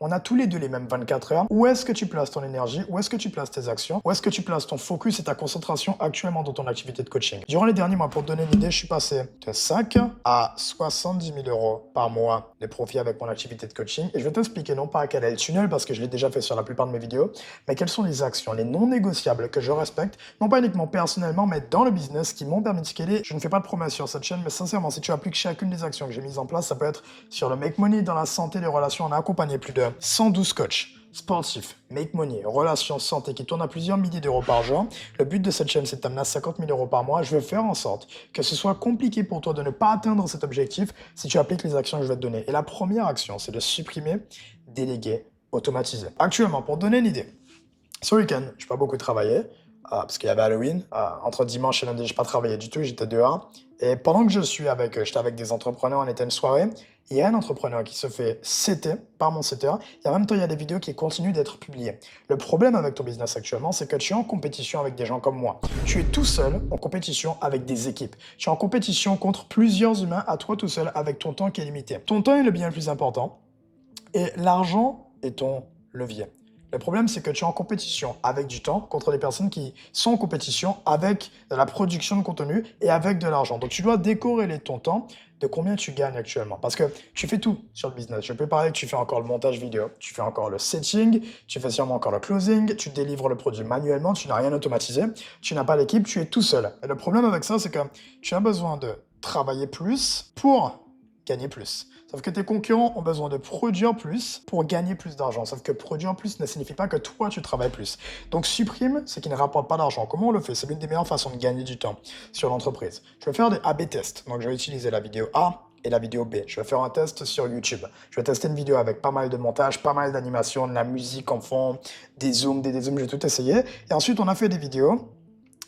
on a tous les deux les mêmes 24 heures. Où est-ce que tu places ton énergie? Où est-ce que tu places tes actions? Où est-ce que tu places ton focus et ta concentration actuellement dans ton activité de coaching? Durant les derniers mois, pour te donner une idée, je suis passé de 5 à 70 000 euros par mois de profit avec mon activité de coaching. Et je vais t'expliquer non pas quel est le tunnel, parce que je l'ai déjà fait sur la plupart de mes vidéos, mais quelles sont les actions, les non négociables que je respecte, non pas uniquement personnellement, mais dans le business, qui m'ont permis de scaler. Je ne fais pas de promesses sur cette chaîne, mais sincèrement, si tu appliques chacune des actions que j'ai mises en place, ça peut être sur le make money, dans la santé, les relations. On a accompagné plus de 112 coachs sportifs, make money, relations, santé, qui tournent à plusieurs milliers d'euros par jour. Le but de cette chaîne, c'est de t'amener à 50 000 euros par mois. Je veux faire en sorte que ce soit compliqué pour toi de ne pas atteindre cet objectif si tu appliques les actions que je vais te donner. Et la première action, c'est de supprimer, déléguer, automatiser. Actuellement, pour te donner une idée, ce week-end, je n'ai pas beaucoup travaillé, parce qu'il y avait Halloween. Entre dimanche et lundi, je n'ai pas travaillé du tout, j'étais dehors. Et pendant que j'étais avec des entrepreneurs, on était une soirée, il y a un entrepreneur qui se fait setter par mon setter, et en même temps, il y a des vidéos qui continuent d'être publiées. Le problème avec ton business actuellement, c'est que tu es en compétition avec des gens comme moi. Tu es tout seul en compétition avec des équipes. Tu es en compétition contre plusieurs humains, à toi tout seul, avec ton temps qui est limité. Ton temps est le bien le plus important, et l'argent est ton levier. Le problème, c'est que tu es en compétition avec du temps contre des personnes qui sont en compétition avec de la production de contenu et avec de l'argent. Donc, tu dois décorréler ton temps de combien tu gagnes actuellement. Parce que tu fais tout sur le business. Je peux parler que tu fais encore le montage vidéo, tu fais encore le setting, tu fais sûrement encore le closing, tu délivres le produit manuellement, tu n'as rien automatisé, tu n'as pas l'équipe, tu es tout seul. Et le problème avec ça, c'est que tu as besoin de travailler plus pour gagner plus. Sauf que tes concurrents ont besoin de produire plus pour gagner plus d'argent. Sauf que produire plus ne signifie pas que toi, tu travailles plus. Donc, supprime ce qui ne rapporte pas d'argent. Comment on le fait? C'est l'une des meilleures façons de gagner du temps sur l'entreprise. Je vais faire des A/B tests. Donc, je vais utiliser la vidéo A et la vidéo B. Je vais faire un test sur YouTube. Je vais tester une vidéo avec pas mal de montage, pas mal d'animation, de la musique en fond, des zooms, des dézooms. J'ai tout essayé. Et ensuite, on a fait des vidéos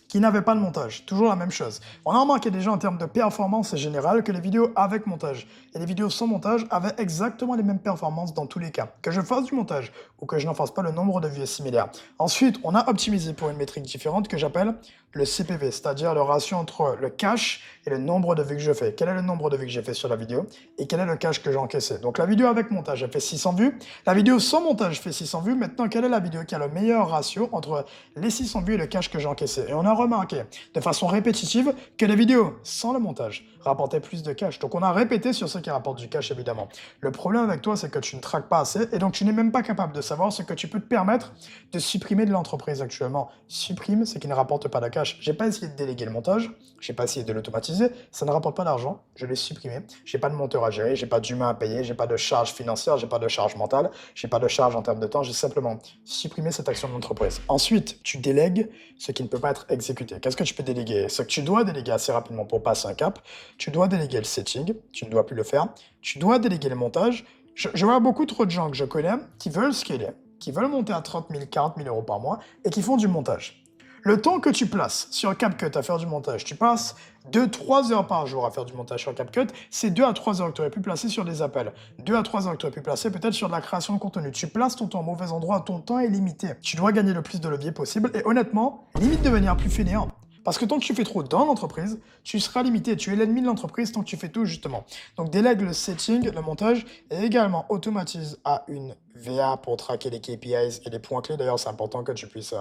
qui n'avaient pas de montage. Toujours la même chose. On a remarqué déjà en termes de performance générale que les vidéos avec montage et les vidéos sans montage avaient exactement les mêmes performances dans tous les cas. Que je fasse du montage ou que je n'en fasse pas, le nombre de vues est similaire. Ensuite, on a optimisé pour une métrique différente que j'appelle le CPV, c'est-à-dire le ratio entre le cash et le nombre de vues que je fais. Quel est le nombre de vues que j'ai fait sur la vidéo et quel est le cash que j'ai encaissé. Donc la vidéo avec montage, elle fait 600 vues. La vidéo sans montage fait 600 vues. Maintenant, quelle est la vidéo qui a le meilleur ratio entre les 600 vues et le cash que j'ai encaissé? Et on a remarqué de façon répétitive que les vidéos sans le montage rapportaient plus de cash. Donc on a répété sur ce qui rapporte du cash, évidemment. Le problème avec toi, c'est que tu ne traques pas assez et donc tu n'es même pas capable de savoir ce que tu peux te permettre de supprimer de l'entreprise actuellement. Supprime ce qui ne rapporte pas de cash. J'ai pas essayé de déléguer le montage, j'ai pas essayé de l'automatiser, ça ne rapporte pas d'argent, je l'ai supprimé. J'ai pas de monteur à gérer, j'ai pas d'humain à payer, j'ai pas de charge financière, j'ai pas de charge mentale, j'ai pas de charge en termes de temps, j'ai simplement supprimé cette action de l'entreprise. Ensuite, tu délègues ce qui ne peut pas être exécuté. Qu'est-ce que tu peux déléguer? Ce que tu dois déléguer assez rapidement pour passer un cap, tu dois déléguer le setting, tu ne dois plus le faire, tu dois déléguer le montage. Je vois beaucoup trop de gens que je connais qui veulent scaler, qui veulent monter à 30 000, 40 000 euros par mois et qui font du montage. Le temps que tu places sur CapCut à faire du montage, tu passes 2-3 heures par jour à faire du montage sur CapCut, c'est 2 à 3 heures que tu aurais pu placer sur des appels. 2 à 3 heures que tu aurais pu placer peut-être sur de la création de contenu. Tu places ton temps au mauvais endroit, ton temps est limité. Tu dois gagner le plus de levier possible et honnêtement, limite devenir plus fainéant. Parce que tant que tu fais trop dans l'entreprise, tu seras limité. Tu es l'ennemi de l'entreprise tant que tu fais tout, justement. Donc, délègue le setting, le montage, et également automatise à une VA pour traquer les KPIs et les points clés. D'ailleurs, c'est important que tu puisses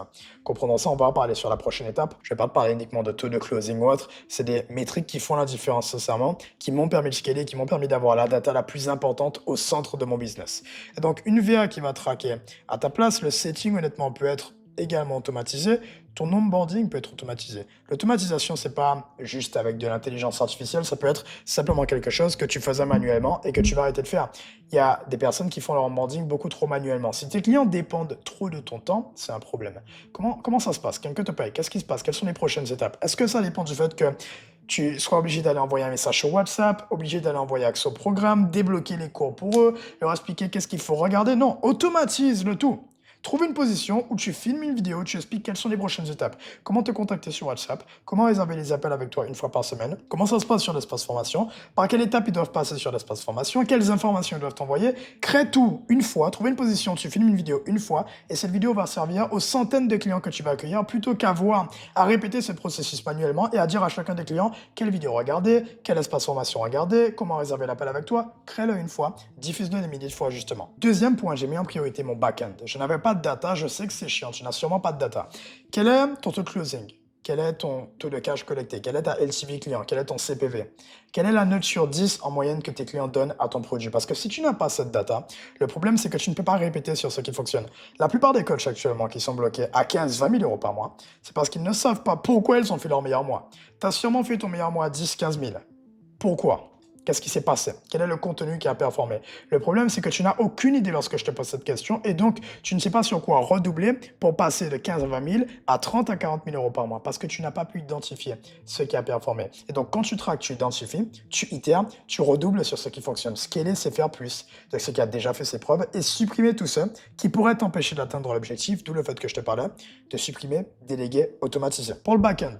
comprendre ça. On va en parler sur la prochaine étape. Je ne vais pas te parler uniquement de taux de closing ou autre. C'est des métriques qui font la différence, sincèrement, qui m'ont permis de scaler, qui m'ont permis d'avoir la data la plus importante au centre de mon business. Et donc, une VA qui va traquer à ta place, le setting, honnêtement, peut être également automatisé. Ton onboarding peut être automatisé. L'automatisation, c'est pas juste avec de l'intelligence artificielle, ça peut être simplement quelque chose que tu faisais manuellement et que tu vas arrêter de faire. Il y a des personnes qui font leur onboarding beaucoup trop manuellement. Si tes clients dépendent trop de ton temps, c'est un problème. Comment ça se passe? Quelqu'un te paye? Qu'est-ce qui se passe? Quelles sont les prochaines étapes? Est-ce que ça dépend du fait que tu sois obligé d'aller envoyer un message sur WhatsApp, obligé d'aller envoyer accès au programme, débloquer les cours pour eux, leur expliquer qu'est-ce qu'il faut regarder? Non, automatise le tout. Trouve une position où tu filmes une vidéo, tu expliques quelles sont les prochaines étapes, comment te contacter sur WhatsApp, comment réserver les appels avec toi une fois par semaine, comment ça se passe sur l'espace formation, par quelle étape ils doivent passer sur l'espace formation, quelles informations ils doivent t'envoyer. Crée tout une fois, trouve une position, tu filmes une vidéo une fois et cette vidéo va servir aux centaines de clients que tu vas accueillir plutôt qu'avoir à répéter ce processus manuellement et à dire à chacun des clients quelle vidéo regarder, quel espace formation regarder, comment réserver l'appel avec toi. Crée-le une fois, diffuse-le des milliers de fois justement. Deuxième point, j'ai mis en priorité mon back-end. Je n'avais pas de data, je sais que c'est chiant, tu n'as sûrement pas de data. Quel est ton taux de closing? Quel est ton taux de cash collecté? Quel est ta LTV client? Quel est ton CPV? Quelle est la note sur 10 en moyenne que tes clients donnent à ton produit? Parce que si tu n'as pas cette data, le problème c'est que tu ne peux pas répéter sur ce qui fonctionne. La plupart des coachs actuellement qui sont bloqués à 15-20 000 euros par mois, c'est parce qu'ils ne savent pas pourquoi ils ont fait leur meilleur mois. Tu as sûrement fait ton meilleur mois à 10-15 000. Pourquoi? Qu'est-ce qui s'est passé? Quel est le contenu qui a performé? Le problème, c'est que tu n'as aucune idée lorsque je te pose cette question et donc tu ne sais pas sur quoi redoubler pour passer de 15 à 20 000 à 30 à 40 000 euros par mois parce que tu n'as pas pu identifier ce qui a performé. Et donc, quand tu traques, tu identifies, tu itères, tu redoubles sur ce qui fonctionne. Scaler, c'est faire plus de ce qui a déjà fait ses preuves et supprimer tout ce qui pourrait t'empêcher d'atteindre l'objectif, d'où le fait que je te parlais de supprimer, déléguer, automatiser. Pour le back-end,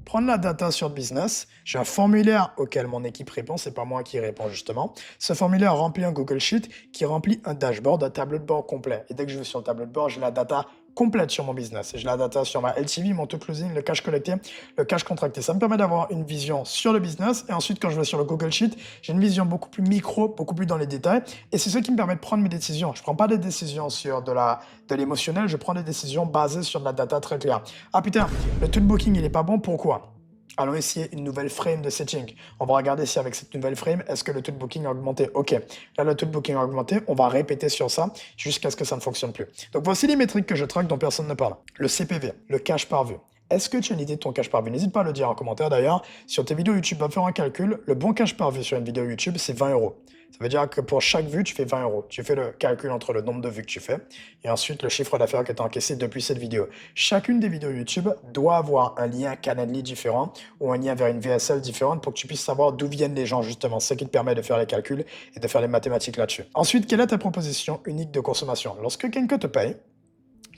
prendre la data sur le business, j'ai un formulaire auquel mon équipe répond, c'est pas moi qui réponds justement. Ce formulaire remplit un Google Sheet qui remplit un dashboard, un tableau de bord complet. Et dès que je vais sur le tableau de bord, j'ai la data complète sur mon business. Et j'ai la data sur ma LTV, mon taux de closing, le cash collecté, le cash contracté. Ça me permet d'avoir une vision sur le business. Et ensuite, quand je vais sur le Google Sheet, j'ai une vision beaucoup plus micro, beaucoup plus dans les détails. Et c'est ce qui me permet de prendre mes décisions. Je ne prends pas des décisions sur de l'émotionnel, je prends des décisions basées sur de la data très claire. Ah putain, le taux de booking, il n'est pas bon, pourquoi? Allons essayer une nouvelle frame de setting. On va regarder si avec cette nouvelle frame, est-ce que le taux de booking a augmenté? Ok, là le taux de booking a augmenté, on va répéter sur ça jusqu'à ce que ça ne fonctionne plus. Donc voici les métriques que je traque dont personne ne parle. Le CPV, le cash par vue. Est-ce que tu as une idée de ton cash par vue? N'hésite pas à le dire en commentaire d'ailleurs. Sur tes vidéos YouTube, va faire un calcul. Le bon cash par vue sur une vidéo YouTube, c'est 20 euros. Ça veut dire que pour chaque vue, tu fais 20 euros. Tu fais le calcul entre le nombre de vues que tu fais et ensuite le chiffre d'affaires que tu as encaissé depuis cette vidéo. Chacune des vidéos YouTube doit avoir un lien Calendly différent ou un lien vers une VSL différente pour que tu puisses savoir d'où viennent les gens justement. C'est ce qui te permet de faire les calculs et de faire les mathématiques là-dessus. Ensuite, quelle est ta proposition unique de consommation? Lorsque quelqu'un te paye,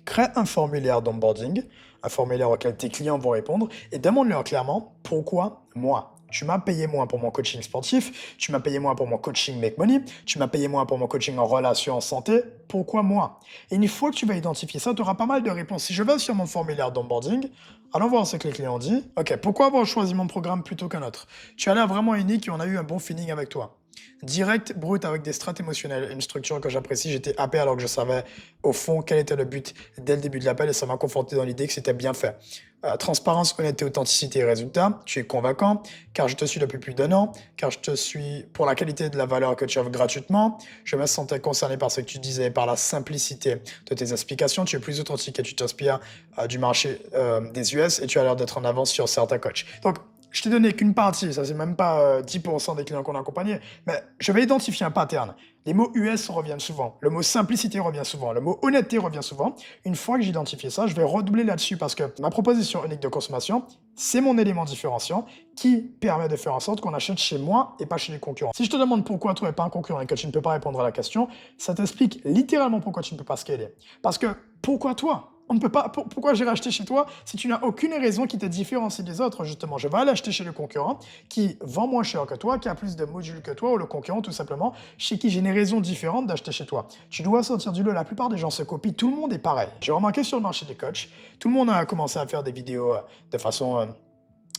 crée un formulaire d'onboarding, un formulaire auquel tes clients vont répondre et demande-leur clairement pourquoi moi. Tu m'as payé moins pour mon coaching sportif, tu m'as payé moins pour mon coaching Make Money, tu m'as payé moins pour mon coaching en relation en santé, pourquoi moi? Et une fois que tu vas identifier ça, tu auras pas mal de réponses. Si je vais sur mon formulaire d'onboarding, allons voir ce que les clients ont dit. Ok, pourquoi avoir choisi mon programme plutôt qu'un autre? Tu as l'air vraiment unique et on a eu un bon feeling avec toi. Direct, brut, avec des strates émotionnelles, une structure que j'apprécie. J'étais happé alors que je savais au fond quel était le but dès le début de l'appel et ça m'a conforté dans l'idée que c'était bien fait. Transparence, honnêteté, authenticité et résultat. Tu es convaincant car je te suis depuis plus d'1 an, car je te suis pour la qualité de la valeur que tu offres gratuitement. Je me sentais concerné par ce que tu disais, par la simplicité de tes explications. Tu es plus authentique et tu t'inspires du marché des US et tu as l'air d'être en avance sur certains coachs. Donc, je t'ai donné qu'une partie, ça c'est même pas 10% des clients qu'on a accompagnés, mais je vais identifier un pattern. Les mots US reviennent souvent, le mot simplicité revient souvent, le mot honnêteté revient souvent. Une fois que j'ai identifié ça, je vais redoubler là-dessus parce que ma proposition unique de consommation, c'est mon élément différenciant qui permet de faire en sorte qu'on achète chez moi et pas chez les concurrents. Si je te demande pourquoi toi et pas un concurrent et que tu ne peux pas répondre à la question, ça t'explique littéralement pourquoi tu ne peux pas scaler. Parce que pourquoi toi? On ne peut pas. Pourquoi j'irai acheter chez toi si tu n'as aucune raison qui te différencie des autres, justement? Je vais aller acheter chez le concurrent qui vend moins cher que toi, qui a plus de modules que toi, ou le concurrent, tout simplement, chez qui j'ai une raison différente d'acheter chez toi. Tu dois sortir du lot. La plupart des gens se copient. Tout le monde est pareil. J'ai remarqué sur le marché des coachs, tout le monde a commencé à faire des vidéos de façon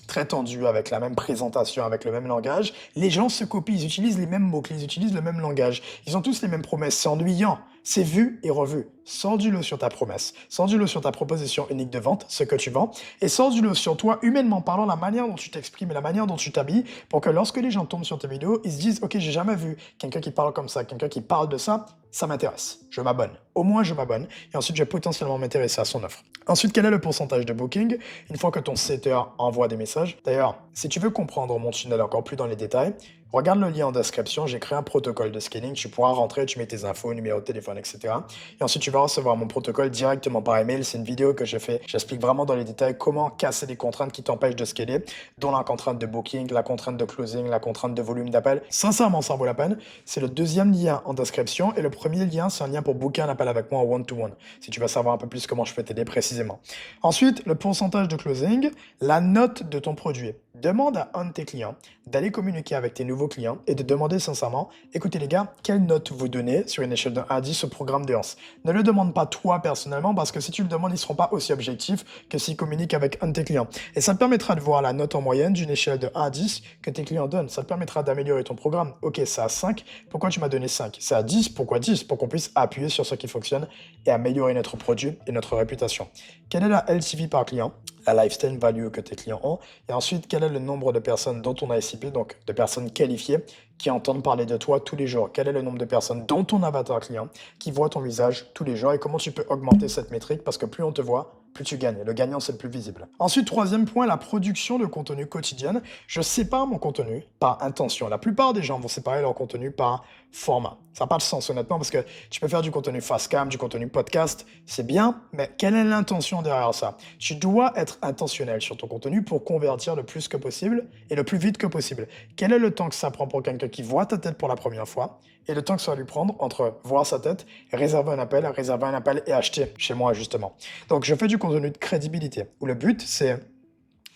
très tendu, avec la même présentation, avec le même langage. Les gens se copient, ils utilisent les mêmes mots-clés, ils utilisent le même langage. Ils ont tous les mêmes promesses, c'est ennuyant. C'est vu et revu. Sors du lot sur ta promesse, sors du lot sur ta proposition unique de vente, ce que tu vends, et sors du lot sur toi, humainement parlant, la manière dont tu t'exprimes et la manière dont tu t'habilles, pour que lorsque les gens tombent sur tes vidéos, ils se disent « Ok, j'ai jamais vu quelqu'un qui parle comme ça, quelqu'un qui parle de ça, ça m'intéresse, je m'abonne. Au moins, je m'abonne, et ensuite, je vais potentiellement m'intéresser à son offre. » Ensuite, quel est le pourcentage de booking une fois que ton setter envoie des messages? D'ailleurs, si tu veux comprendre mon tunnel encore plus dans les détails, regarde le lien en description, j'ai créé un protocole de scaling, tu pourras rentrer, tu mets tes infos, numéro de téléphone, etc. Et ensuite, tu vas recevoir mon protocole directement par email. C'est une vidéo que je fais, j'explique vraiment dans les détails comment casser les contraintes qui t'empêchent de scaler, dont la contrainte de booking, la contrainte de closing, la contrainte de volume d'appel. Sincèrement, ça vaut la peine. C'est le deuxième lien en description et le premier lien, c'est un lien pour booker un appel avec moi en one-to-one, si tu veux savoir un peu plus comment je peux t'aider précisément. Ensuite, le pourcentage de closing, la note de ton produit. Demande à un de tes clients d'aller communiquer avec tes nouveaux clients et de demander sincèrement, écoutez les gars, quelle note vous donnez sur une échelle de 1 à 10 au programme d'Eance? Ne le demande pas toi personnellement parce que si tu le demandes, ils ne seront pas aussi objectifs que s'ils communiquent avec un de tes clients. Et ça te permettra de voir la note en moyenne d'une échelle de 1 à 10 que tes clients donnent. Ça te permettra d'améliorer ton programme. Ok, c'est à 5, pourquoi tu m'as donné 5? C'est à 10, pourquoi 10? Pour qu'on puisse appuyer sur ce qui fonctionne et améliorer notre produit et notre réputation. Quelle est la LTV par client? La lifetime value que tes clients ont, et ensuite quel est le nombre de personnes dont on a SCP, donc de personnes qualifiées qui entendent parler de toi tous les jours. Quel est le nombre de personnes dont ton avatar client qui voit ton visage tous les jours et comment tu peux augmenter cette métrique parce que plus on te voit, plus tu gagnes. Le gagnant, c'est le plus visible. Ensuite, troisième point, la production de contenu quotidienne. Je sépare mon contenu par intention. La plupart des gens vont séparer leur contenu par format. Ça n'a pas de sens, honnêtement, parce que tu peux faire du contenu fast cam, du contenu podcast, c'est bien, mais quelle est l'intention derrière ça? Tu dois être intentionnel sur ton contenu pour convertir le plus que possible et le plus vite que possible. Quel est le temps que ça prend pour quelqu'un qui voit ta tête pour la première fois et le temps que ça va lui prendre entre voir sa tête, réserver un appel et acheter chez moi, justement. Donc, je fais du contenu de crédibilité où le but, c'est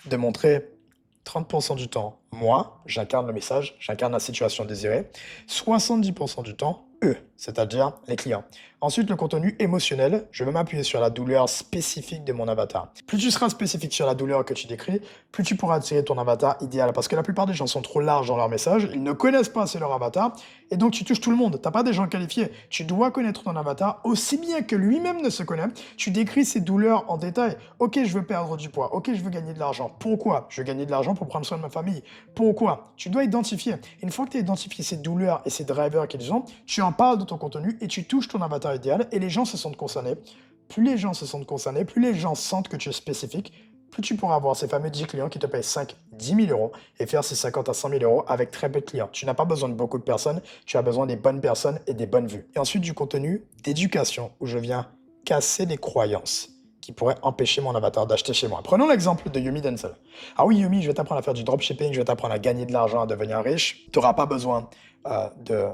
de montrer 30% du temps, moi, j'incarne le message, j'incarne la situation désirée. 70% du temps, eux, c'est-à-dire les clients. Ensuite, le contenu émotionnel, je vais m'appuyer sur la douleur spécifique de mon avatar. Plus tu seras spécifique sur la douleur que tu décris, plus tu pourras attirer ton avatar idéal. Parce que la plupart des gens sont trop larges dans leur message, ils ne connaissent pas assez leur avatar, et donc tu touches tout le monde. Tu n'as pas des gens qualifiés. Tu dois connaître ton avatar aussi bien que lui-même ne se connaît. Tu décris ses douleurs en détail. Ok, je veux perdre du poids. Ok, je veux gagner de l'argent. Pourquoi? Je veux gagner de l'argent pour prendre soin de ma famille. Pourquoi? Tu dois identifier. Une fois que tu as identifié ces douleurs et ces drivers qu'ils ont, tu en parles de ton contenu et tu touches ton avatar idéal et les gens se sentent concernés. Plus les gens se sentent concernés, plus les gens sentent que tu es spécifique, plus tu pourras avoir ces fameux 10 clients qui te payent 5, 10 000 euros et faire ces 50 à 100 000 euros avec très peu de clients. Tu n'as pas besoin de beaucoup de personnes, tu as besoin des bonnes personnes et des bonnes vues. Et ensuite du contenu d'éducation où je viens casser les croyances qui pourraient empêcher mon avatar d'acheter chez moi. Prenons l'exemple de Yumi Denzel. Ah oui, Yumi, je vais t'apprendre à faire du dropshipping, je vais t'apprendre à gagner de l'argent, à devenir riche. Tu n'auras pas besoin de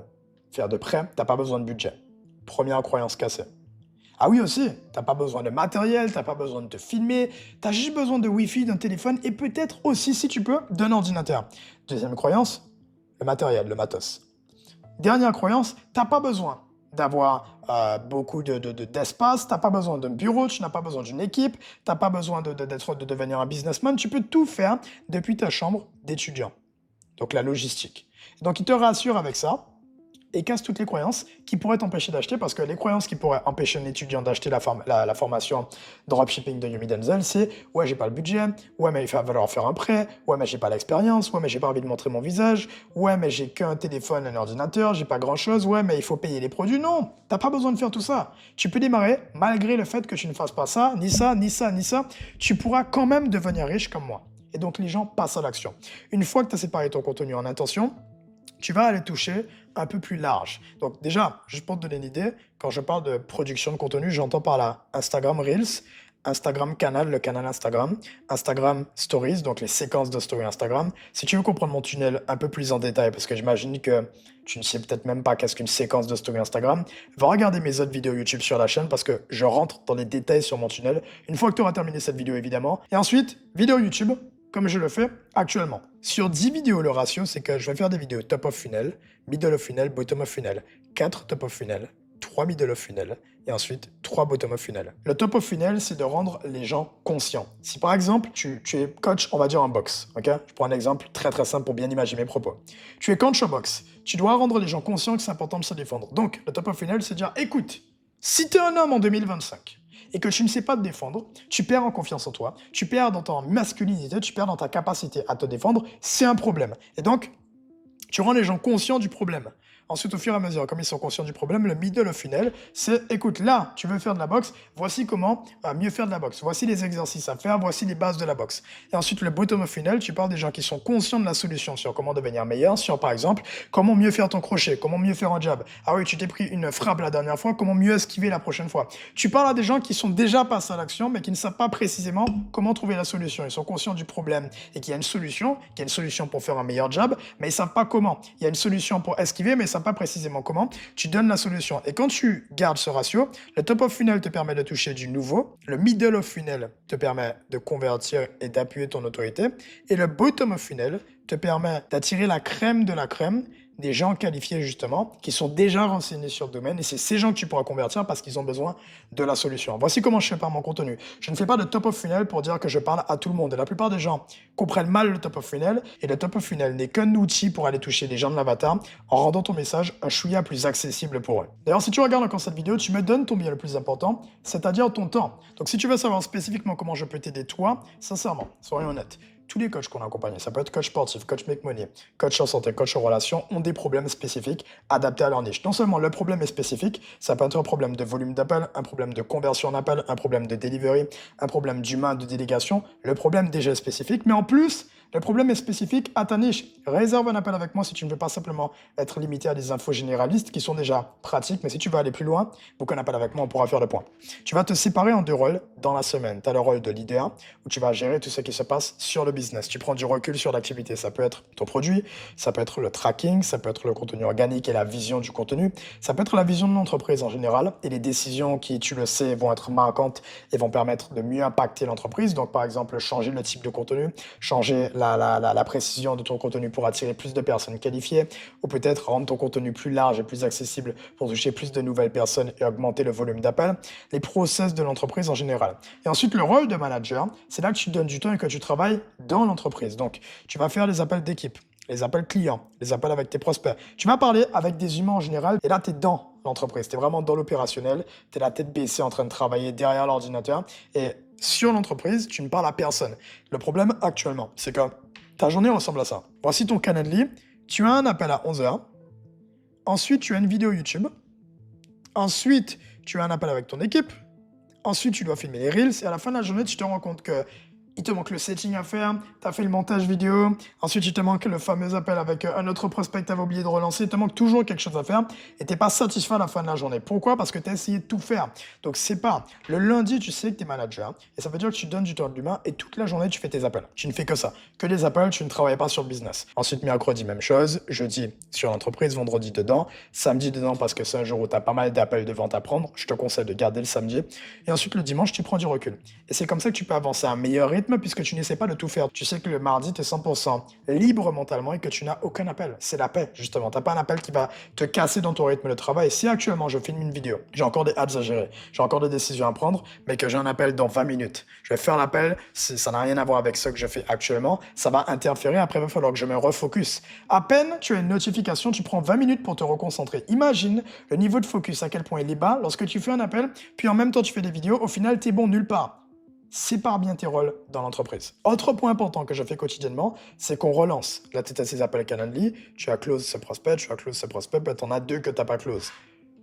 faire de prêts, tu n'as pas besoin de budget. Première croyance cassée. Ah oui aussi, t'as pas besoin de matériel, t'as pas besoin de te filmer, t'as juste besoin de Wi-Fi, d'un téléphone et peut-être aussi, si tu peux, d'un ordinateur. Deuxième croyance, le matériel, le matos. Dernière croyance, t'as pas besoin d'avoir beaucoup d'espace, t'as pas besoin d'un bureau, tu n'as pas besoin d'une équipe, t'as pas besoin de devenir un businessman, tu peux tout faire depuis ta chambre d'étudiant. Donc la logistique. Donc il te rassure avec ça, et casse toutes les croyances qui pourraient t'empêcher d'acheter, parce que les croyances qui pourraient empêcher un étudiant d'acheter la formation dropshipping de Yumi Denzel, c'est « ouais, j'ai pas le budget, ouais, mais il va falloir faire un prêt, ouais, mais j'ai pas l'expérience, ouais, mais j'ai pas envie de montrer mon visage, ouais, mais j'ai qu'un téléphone, un ordinateur, j'ai pas grand-chose, ouais, mais il faut payer les produits. » Non, t'as pas besoin de faire tout ça. Tu peux démarrer, malgré le fait que tu ne fasses pas ça, ni ça, ni ça, ni ça, tu pourras quand même devenir riche comme moi. Et donc les gens passent à l'action. Une fois que tu as séparé ton contenu en intention, tu vas aller toucher un peu plus large. Donc déjà, juste pour te donner une idée, quand je parle de production de contenu, j'entends par là Instagram Reels, Instagram Canal, le canal Instagram, Instagram Stories, donc les séquences de story Instagram. Si tu veux comprendre mon tunnel un peu plus en détail, parce que j'imagine que tu ne sais peut-être même pas qu'est-ce qu'une séquence de story Instagram, va regarder mes autres vidéos YouTube sur la chaîne parce que je rentre dans les détails sur mon tunnel une fois que tu auras terminé cette vidéo évidemment. Et ensuite, vidéo YouTube, comme je le fais actuellement. Sur 10 vidéos, le ratio, c'est que je vais faire des vidéos top of funnel, middle of funnel, bottom of funnel, 4 top of funnel, 3 middle of funnel, et ensuite 3 bottom of funnel. Le top of funnel, c'est de rendre les gens conscients. Si par exemple, tu es coach, on va dire en boxe, ok? Je prends un exemple très très simple pour bien imaginer mes propos. Tu es coach en boxe, tu dois rendre les gens conscients que c'est important de se défendre. Donc, le top of funnel, c'est de dire, écoute, si tu es un homme en 2025, et que tu ne sais pas te défendre, tu perds en confiance en toi, tu perds dans ta masculinité, tu perds dans ta capacité à te défendre, c'est un problème. Et donc, tu rends les gens conscients du problème. Ensuite, au fur et à mesure, comme ils sont conscients du problème, le middle of funnel, c'est écoute, là, tu veux faire de la boxe, voici comment mieux faire de la boxe. Voici les exercices à faire, voici les bases de la boxe. Et ensuite, le bottom of funnel, tu parles des gens qui sont conscients de la solution sur comment devenir meilleur, sur par exemple, comment mieux faire ton crochet, comment mieux faire un jab. Ah oui, tu t'es pris une frappe la dernière fois, comment mieux esquiver la prochaine fois. Tu parles à des gens qui sont déjà passés à l'action, mais qui ne savent pas précisément comment trouver la solution. Ils sont conscients du problème et qu'il y a une solution, pour faire un meilleur jab, mais ils ne savent pas comment. Il y a une solution pour esquiver, mais ils ne savent pas précisément comment. Tu donnes la solution. Et quand tu gardes ce ratio, le top of funnel te permet de toucher du nouveau, le middle of funnel te permet de convertir et d'appuyer ton autorité, et le bottom of funnel te permet d'attirer la crème de la crème, des gens qualifiés justement, qui sont déjà renseignés sur le domaine, et c'est ces gens que tu pourras convertir parce qu'ils ont besoin de la solution. Voici comment je fais par mon contenu. Je ne fais pas de top of funnel pour dire que je parle à tout le monde. Et la plupart des gens comprennent mal le top of funnel, et le top of funnel n'est qu'un outil pour aller toucher les gens de l'avatar en rendant ton message un chouïa plus accessible pour eux. D'ailleurs, si tu regardes encore cette vidéo, tu me donnes ton bien le plus important, c'est-à-dire ton temps. Donc si tu veux savoir spécifiquement comment je peux t'aider toi, sincèrement, soyons honnêtes, tous les coachs qu'on a accompagnés, ça peut être coach sportif, coach make money, coach en santé, coach en relation, ont des problèmes spécifiques adaptés à leur niche. Non seulement le problème est spécifique, ça peut être un problème de volume d'appel, un problème de conversion d'appel, un problème de delivery, un problème d'humain, de délégation. Le problème déjà est spécifique, mais en plus, le problème est spécifique à ta niche. Réserve un appel avec moi si tu ne veux pas simplement être limité à des infos généralistes qui sont déjà pratiques, mais si tu veux aller plus loin, book un appel avec moi, on pourra faire le point. Tu vas te séparer en deux rôles dans la semaine. Tu as le rôle de leader, où tu vas gérer tout ce qui se passe sur le business. Tu prends du recul sur l'activité. Ça peut être ton produit, ça peut être le tracking, ça peut être le contenu organique et la vision du contenu, ça peut être la vision de l'entreprise en général et les décisions qui, tu le sais, vont être marquantes et vont permettre de mieux impacter l'entreprise. Donc, par exemple, changer le type de contenu, changer la précision de ton contenu pour attirer plus de personnes qualifiées, ou peut-être rendre ton contenu plus large et plus accessible pour toucher plus de nouvelles personnes et augmenter le volume d'appels, les process de l'entreprise en général. Et ensuite, le rôle de manager, c'est là que tu donnes du temps et que tu travailles dans l'entreprise. Donc, tu vas faire les appels d'équipe, les appels clients, les appels avec tes prospects. Tu vas parler avec des humains en général, et là, tu es dans l'entreprise, tu es vraiment dans l'opérationnel, tu es la tête baissée en train de travailler derrière l'ordinateur, et sur l'entreprise, tu ne parles à personne. Le problème actuellement, c'est que ta journée ressemble à ça. Voici ton Calendly, tu as un appel à 11h, ensuite tu as une vidéo YouTube, ensuite tu as un appel avec ton équipe, ensuite tu dois filmer les Reels, et à la fin de la journée, tu te rends compte que il te manque le setting à faire, tu as fait le montage vidéo, ensuite il te manque le fameux appel avec un autre prospect que tu avais oublié de relancer, il te manque toujours quelque chose à faire et tu n'es pas satisfait à la fin de la journée. Pourquoi? Parce que tu as essayé de tout faire. Donc c'est pas, le lundi tu sais que tu es manager et ça veut dire que tu donnes du temps de l'humain et toute la journée tu fais tes appels. Tu ne fais que ça, que des appels, tu ne travailles pas sur le business. Ensuite mercredi même chose, jeudi sur l'entreprise, vendredi dedans, samedi dedans parce que c'est un jour où tu as pas mal d'appels de vente à prendre, je te conseille de garder le samedi et ensuite le dimanche tu prends du recul. Et c'est comme ça que tu peux avancer à un meilleur rythme puisque tu n'essaies pas de tout faire. Tu sais que le mardi, tu es 100% libre mentalement et que tu n'as aucun appel. C'est la paix, justement. Tu n'as pas un appel qui va te casser dans ton rythme de travail. Si actuellement, je filme une vidéo, j'ai encore des ads à gérer, j'ai encore des décisions à prendre, mais que j'ai un appel dans 20 minutes, je vais faire l'appel, ça n'a rien à voir avec ce que je fais actuellement, ça va interférer, après il va falloir que je me refocus. À peine tu as une notification, tu prends 20 minutes pour te reconcentrer. Imagine le niveau de focus, à quel point il est bas lorsque tu fais un appel, puis en même temps tu fais des vidéos, au final, tu es bon nulle part. Sépare bien tes rôles dans l'entreprise. Autre point important que je fais quotidiennement, c'est qu'on relance. Là, tu as ces appels Calendly, tu as close ce prospect, tu as close ce prospect, tu en as deux que tu n'as pas close.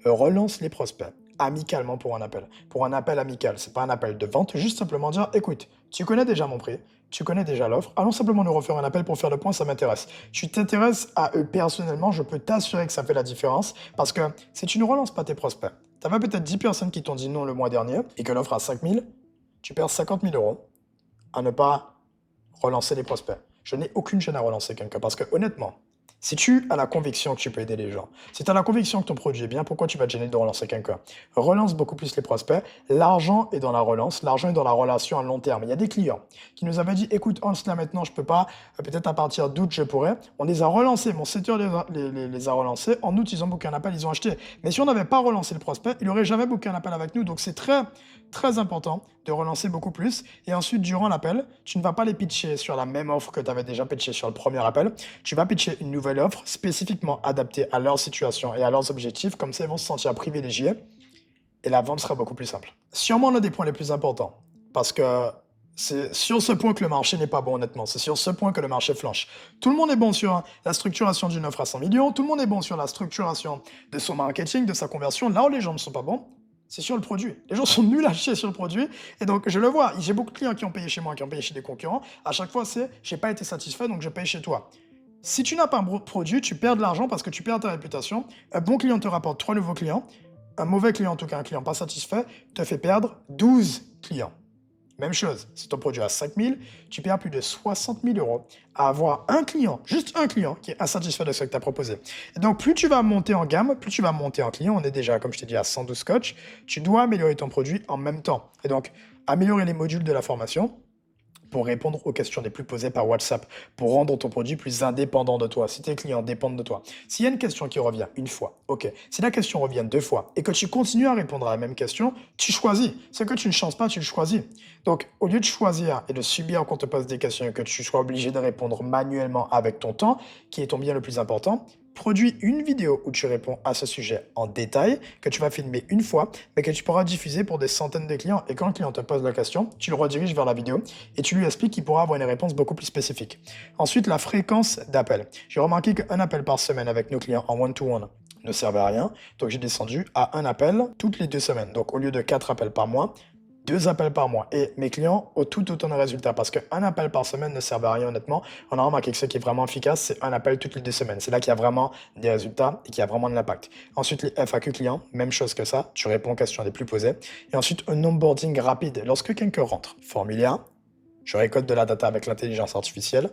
Relance les prospects amicalement pour un appel. Pour un appel amical, c'est pas un appel de vente, juste simplement dire, écoute, tu connais déjà mon prix, tu connais déjà l'offre, allons simplement nous refaire un appel pour faire le point, ça m'intéresse. Tu t'intéresses à eux personnellement, je peux t'assurer que ça fait la différence, parce que si tu ne relances pas tes prospects, tu avais peut-être 10 personnes qui t'ont dit non le mois dernier, et que l'offre à 5 000, tu perds 50 000 euros à ne pas relancer les prospects. Je n'ai aucune chaîne à relancer quelqu'un parce que honnêtement, si tu as la conviction que tu peux aider les gens, si tu as la conviction que ton produit est bien, pourquoi tu vas te gêner de relancer quelqu'un? Relance beaucoup plus les prospects. L'argent est dans la relance, l'argent est dans la relation à long terme. Il y a des clients qui nous avaient dit, écoute, Hans, là maintenant je peux pas, peut-être à partir d'août je pourrais. On les a relancés, mon setter les a relancés. En août, ils ont booké un appel, ils ont acheté. Mais si on n'avait pas relancé le prospect, il n'aurait jamais booké un appel avec nous. Donc c'est très important de relancer beaucoup plus. Et ensuite, durant l'appel, tu ne vas pas les pitcher sur la même offre que tu avais déjà pitché sur le premier appel. Tu vas pitcher une nouvelle offre spécifiquement adaptée à leur situation et à leurs objectifs. Comme ça, ils vont se sentir privilégiés et la vente sera beaucoup plus simple. Sûrement l'un des points les plus importants parce que C'est sur ce point que le marché n'est pas bon, honnêtement. C'est sur ce point que le marché flanche. Tout le monde est bon sur la structuration d'une offre à 100 millions, tout le monde est bon sur la structuration de son marketing, de sa conversion. Là où les gens ne sont pas bons, c'est sur le produit. Les gens sont nuls à chier sur le produit. Et donc, je le vois. J'ai beaucoup de clients qui ont payé chez moi, qui ont payé chez des concurrents. À chaque fois, c'est j'ai pas été satisfait, donc je paye chez toi. Si tu n'as pas un bon produit, tu perds de l'argent parce que tu perds ta réputation. Un bon client te rapporte 3 nouveaux clients. Un mauvais client, en tout cas un client pas satisfait, te fait perdre 12 clients. Même chose, si ton produit est à 5 000, tu perds plus de 60 000 euros à avoir un client, juste un client, qui est insatisfait de ce que tu as proposé. Et donc, plus tu vas monter en gamme, plus tu vas monter en client, on est déjà, comme je t'ai dit, à 112 coachs, tu dois améliorer ton produit en même temps. Et donc, améliorer les modules de la formation, pour répondre aux questions les plus posées par WhatsApp, pour rendre ton produit plus indépendant de toi, si tes clients dépendent de toi. S'il y a une question qui revient une fois, ok. Si la question revient 2 fois et que tu continues à répondre à la même question, tu choisis. Ce que tu ne changes pas, tu le choisis. Donc, au lieu de choisir et de subir qu'on te pose des questions et que tu sois obligé de répondre manuellement avec ton temps, qui est ton bien le plus important, produis une vidéo où tu réponds à ce sujet en détail, que tu vas filmer une fois, mais que tu pourras diffuser pour des centaines de clients. Et quand le client te pose la question, tu le rediriges vers la vidéo et tu lui expliques qu'il pourra avoir une réponse beaucoup plus spécifique. Ensuite, la fréquence d'appel. J'ai remarqué qu'un appel par semaine avec nos clients en one-to-one ne servait à rien, donc j'ai descendu à un appel toutes les 2 semaines. Donc au lieu de 4 appels par mois, 2 appels par mois. Et mes clients ont tout autant de résultats parce qu'un appel par semaine ne sert à rien, honnêtement. On a remarqué que ce qui est vraiment efficace, c'est un appel toutes les 2 semaines. C'est là qu'il y a vraiment des résultats et qu'il y a vraiment de l'impact. Ensuite, les FAQ clients, même chose que ça. Tu réponds aux questions les plus posées. Et ensuite, un onboarding rapide. Lorsque quelqu'un rentre, formulaire 1, je récolte de la data avec l'intelligence artificielle.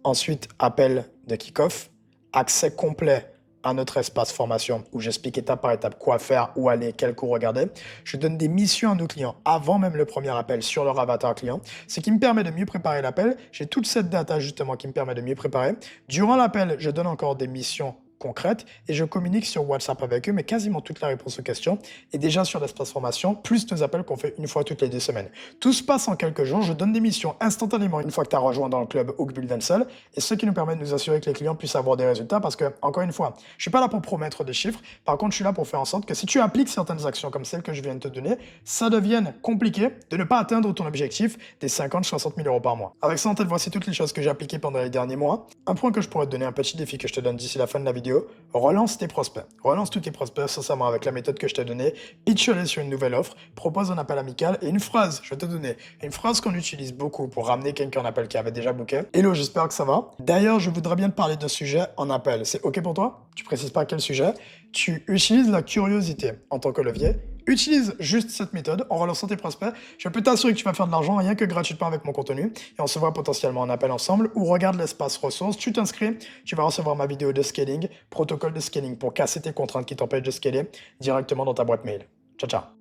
Ensuite, appel de kick-off, accès complet à notre espace formation où j'explique étape par étape quoi faire, où aller, quel cours regarder. Je donne des missions à nos clients avant même le premier appel sur leur avatar client, ce qui me permet de mieux préparer l'appel. J'ai toute cette data justement qui me permet de mieux préparer. Durant l'appel, je donne encore des missions concrètes et je communique sur WhatsApp avec eux, mais quasiment toute la réponse aux questions est déjà sur l'espace formation, plus nos appels qu'on fait une fois toutes les 2 semaines. Tout se passe en quelques jours, je donne des missions instantanément une fois que tu as rejoint dans le club Hook Build and Sell, et ce qui nous permet de nous assurer que les clients puissent avoir des résultats parce que, encore une fois, je suis pas là pour promettre des chiffres, par contre je suis là pour faire en sorte que si tu appliques certaines actions comme celles que je viens de te donner, ça devienne compliqué de ne pas atteindre ton objectif des 50-60 000 euros par mois. Avec ça en tête, voici toutes les choses que j'ai appliquées pendant les derniers mois. Un point que je pourrais te donner, un petit défi que je te donne d'ici la fin de la vidéo, relance tes prospects. Relance tous tes prospects sincèrement avec la méthode que je t'ai donnée. Pitch-les sur une nouvelle offre, propose un appel amical et une phrase, je vais te donner une phrase qu'on utilise beaucoup pour ramener quelqu'un en appel qui avait déjà booké. Hello, j'espère que ça va. D'ailleurs, je voudrais bien te parler d'un sujet en appel. C'est OK pour toi? Tu précises pas quel sujet. Tu utilises la curiosité en tant que levier. Utilise juste cette méthode en relançant tes prospects. Je peux t'assurer que tu vas faire de l'argent rien que gratuitement avec mon contenu. Et on se voit potentiellement en appel ensemble ou regarde l'espace ressources. Tu t'inscris, tu vas recevoir ma vidéo de scaling, protocole de scaling pour casser tes contraintes qui t'empêchent de scaler directement dans ta boîte mail. Ciao, ciao.